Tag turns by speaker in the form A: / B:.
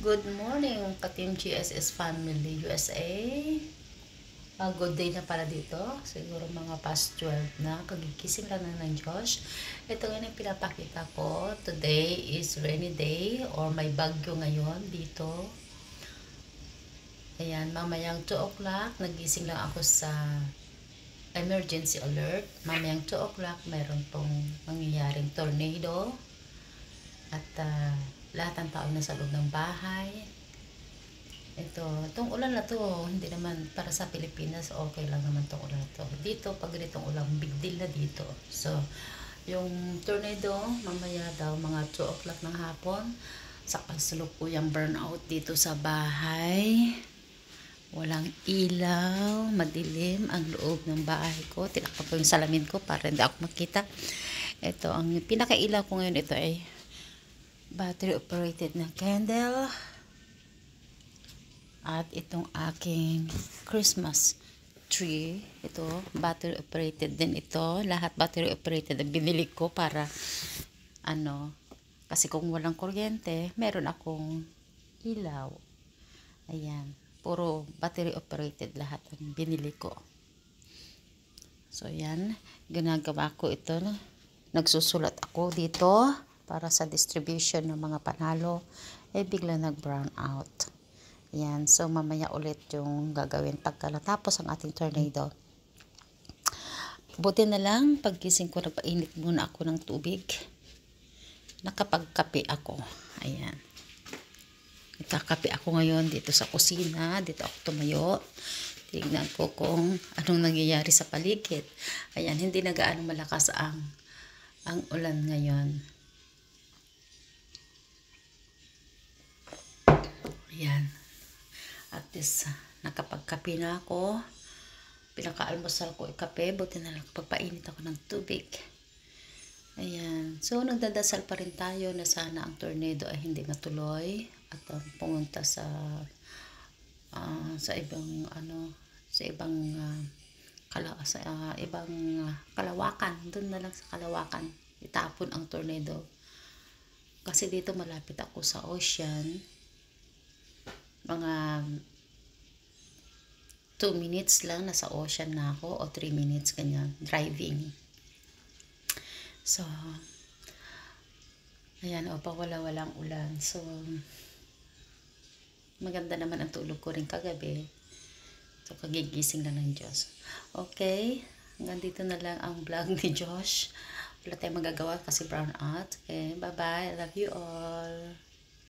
A: Good morning, ka-Team GSS Family USA. Good day na para dito. Siguro mga past 12 na. Kagigising lang ng Diyos. Ito ngayon yung pinapakita ko. Today is rainy day or may bagyo ngayon dito. Ayan, mamayang 2 o'clock. Nagising lang ako sa emergency alert. Mamayang 2 o'clock mayroon pong mangyayaring tornado. At lahat ng tao na sa loob ng bahay. Itong ulan na to, hindi naman para sa Pilipinas, okay lang naman itong ulan na to. Dito, pag ganitong ulan, big deal na dito. So, yung tornado, mamaya daw mga 2 o'clock ng hapon, sa kasalukuyang burnout dito sa bahay. Walang ilaw, madilim ang loob ng bahay ko. Tinakpan ko yung salamin ko para hindi ako makita. Ito, ang pinakailaw ko ngayon, ito ay battery operated na candle. At itong aking Christmas tree, ito battery operated din ito. Lahat battery operated ang binili ko para kasi kung walang kuryente, meron akong ilaw. Ayan, puro battery operated lahat ang binili ko. So yan, ginagawa ko ito. Nagsusulat ako dito para sa distribution ng mga panalo, bigla nag-brown out. Yan, so mamaya ulit yung gagawin pagka natapos ang ating tornado. Buti na lang, paggising ko, nagpainit muna ako ng tubig. Nakapagkape ako. Ayan. Nagkakape ako ngayon dito sa kusina. Dito ako tumayo. Tingnan ko kung anong nangyayari sa paligid. Ayan, hindi na gaano malakas ang ulan ngayon. Ayan. At least, nakapagkape na ako. Pinaka-almusal ko kape. Buti na lang pagpainit ako ng tubig. Ayan. So, nagdadasal pa rin tayo na sana ang tornado ay hindi matuloy. At pumunta sa ibang kalawakan. Doon na lang sa kalawakan. Itapon ang tornado. Kasi dito malapit ako sa ocean. Mga 2 minutes lang nasa ocean na ako, o 3 minutes ganyan, driving. So, ayan, walang ulan. So, maganda naman ang tulog ko rin kagabi. So, kagigising lang ng Diyos. Okay, hanggang dito na lang ang vlog ni Josh. Wala tayong magagawa kasi brown out. Okay, bye-bye. I love you all.